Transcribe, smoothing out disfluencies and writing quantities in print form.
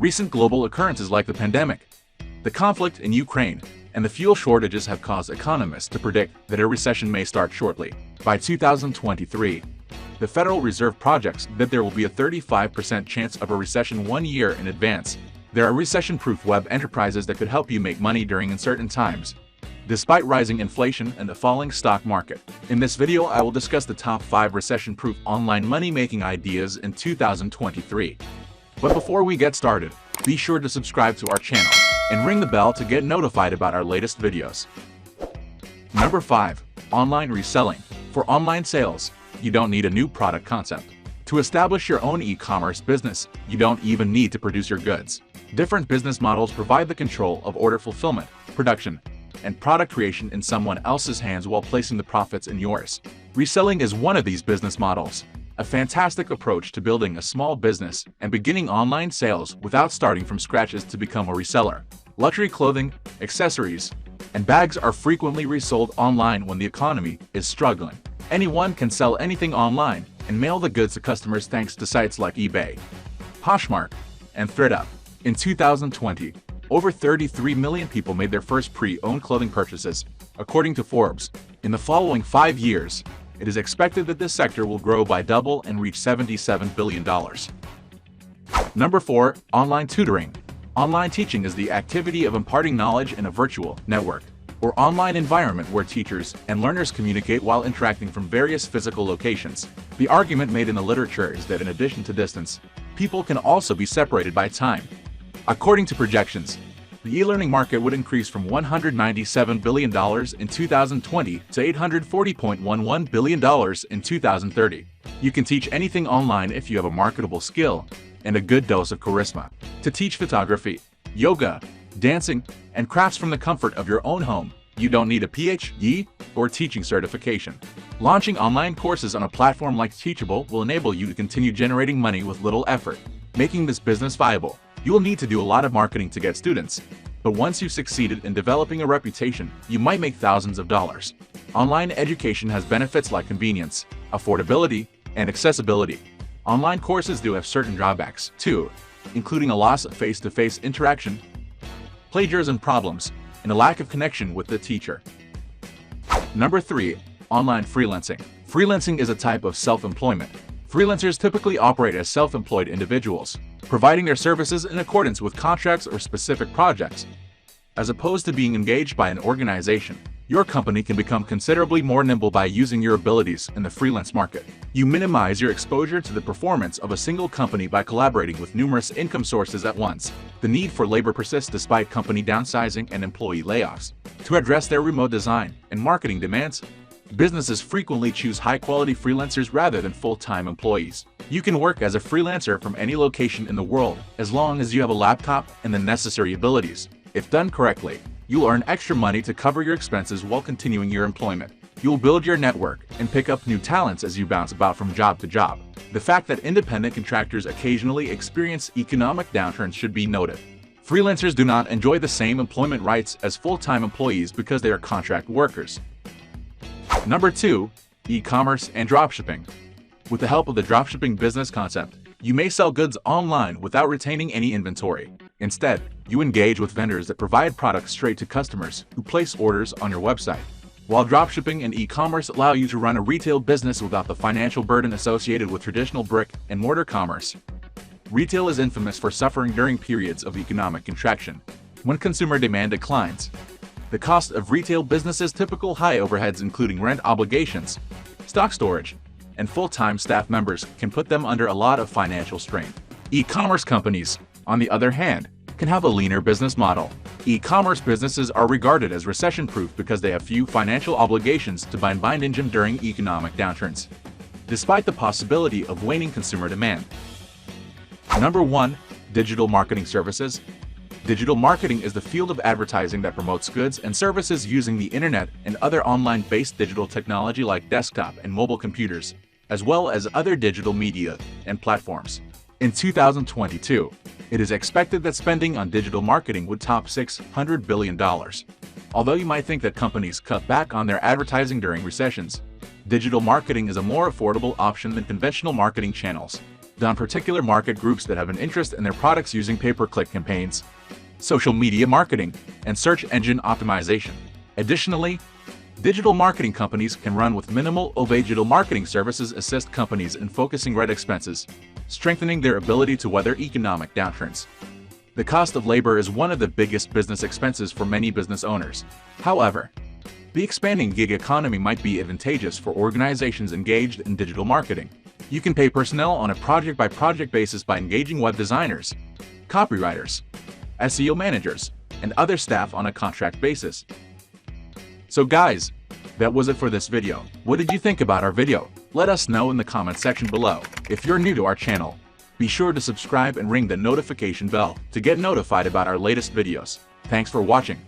Recent global occurrences like the pandemic, the conflict in Ukraine, and the fuel shortages have caused economists to predict that a recession may start shortly. By 2023, the Federal Reserve projects that there will be a 35% chance of a recession 1 year in advance. There are recession-proof web enterprises that could help you make money during uncertain times, despite rising inflation and a falling stock market. In this video, I will discuss the top 5 recession-proof online money-making ideas in 2023. But before we get started, be sure to subscribe to our channel and ring the bell to get notified about our latest videos. Number 5. Online reselling. For online sales, you don't need a new product concept. To establish your own e-commerce business, you don't even need to produce your goods. Different business models provide the control of order fulfillment, production, and product creation in someone else's hands while placing the profits in yours. Reselling is one of these business models. A fantastic approach to building a small business and beginning online sales without starting from scratch is to become a reseller. Luxury clothing, accessories, and bags are frequently resold online when the economy is struggling. Anyone can sell anything online and mail the goods to customers thanks to sites like eBay, Poshmark, and ThredUp. In 2020, over 33 million people made their first pre-owned clothing purchases, according to Forbes. In the following 5 years, it is expected that this sector will grow by double and reach $77 billion. Number 4. Online tutoring. Online teaching is the activity of imparting knowledge in a virtual, networked, or online environment where teachers and learners communicate while interacting from various physical locations. The argument made in the literature is that in addition to distance, people can also be separated by time. According to projections, the e-learning market would increase from $197 billion in 2020 to $840.11 billion in 2030. You can teach anything online if you have a marketable skill and a good dose of charisma. To teach photography, yoga, dancing, and crafts from the comfort of your own home, you don't need a PhD or teaching certification. Launching online courses on a platform like Teachable will enable you to continue generating money with little effort. Making this business viable, you will need to do a lot of marketing to get students, but once you've succeeded in developing a reputation, you might make thousands of dollars. Online education has benefits like convenience, affordability, and accessibility. Online courses do have certain drawbacks, too, including a loss of face-to-face interaction, plagiarism problems, and a lack of connection with the teacher. Number 3. Online freelancing. Freelancing is a type of self-employment. Freelancers typically operate as self-employed individuals, providing their services in accordance with contracts or specific projects. As opposed to being engaged by an organization, your company can become considerably more nimble by using your abilities in the freelance market. You minimize your exposure to the performance of a single company by collaborating with numerous income sources at once. The need for labor persists despite company downsizing and employee layoffs. To address their remote design and marketing demands, businesses frequently choose high-quality freelancers rather than full-time employees. You can work as a freelancer from any location in the world as long as you have a laptop and the necessary abilities. If done correctly, you'll earn extra money to cover your expenses while continuing your employment. You'll build your network and pick up new talents as you bounce about from job to job. The fact that independent contractors occasionally experience economic downturns should be noted. Freelancers do not enjoy the same employment rights as full-time employees because they are contract workers. Number 2. E-commerce and dropshipping. With the help of the dropshipping business concept, you may sell goods online without retaining any inventory. Instead, you engage with vendors that provide products straight to customers who place orders on your website. While dropshipping and e-commerce allow you to run a retail business without the financial burden associated with traditional brick-and-mortar commerce, retail is infamous for suffering during periods of economic contraction. When consumer demand declines, the cost of retail businesses' typical high overheads including rent obligations, stock storage, and full-time staff members can put them under a lot of financial strain. E-commerce companies, on the other hand, can have a leaner business model. E-commerce businesses are regarded as recession-proof because they have few financial obligations to bind engine during economic downturns, despite the possibility of waning consumer demand. Number 1. Digital marketing services. Digital marketing is the field of advertising that promotes goods and services using the internet and other online-based digital technology like desktop and mobile computers, as well as other digital media and platforms. In 2022, it is expected that spending on digital marketing would top $600 billion. Although you might think that companies cut back on their advertising during recessions, digital marketing is a more affordable option than conventional marketing channels. on particular market groups that have an interest in their products using pay-per-click campaigns, social media marketing, and search engine optimization. Additionally, digital marketing companies can run with minimal digital marketing services assist companies in focusing red expenses, strengthening their ability to weather economic downturns. The cost of labor is one of the biggest business expenses for many business owners. However, the expanding gig economy might be advantageous for organizations engaged in digital marketing. You can pay personnel on a project-by-project basis by engaging web designers, copywriters, SEO managers, and other staff on a contract basis. So guys, that was it for this video. What did you think about our video? Let us know in the comment section below. If you're new to our channel, be sure to subscribe and ring the notification bell to get notified about our latest videos. Thanks for watching.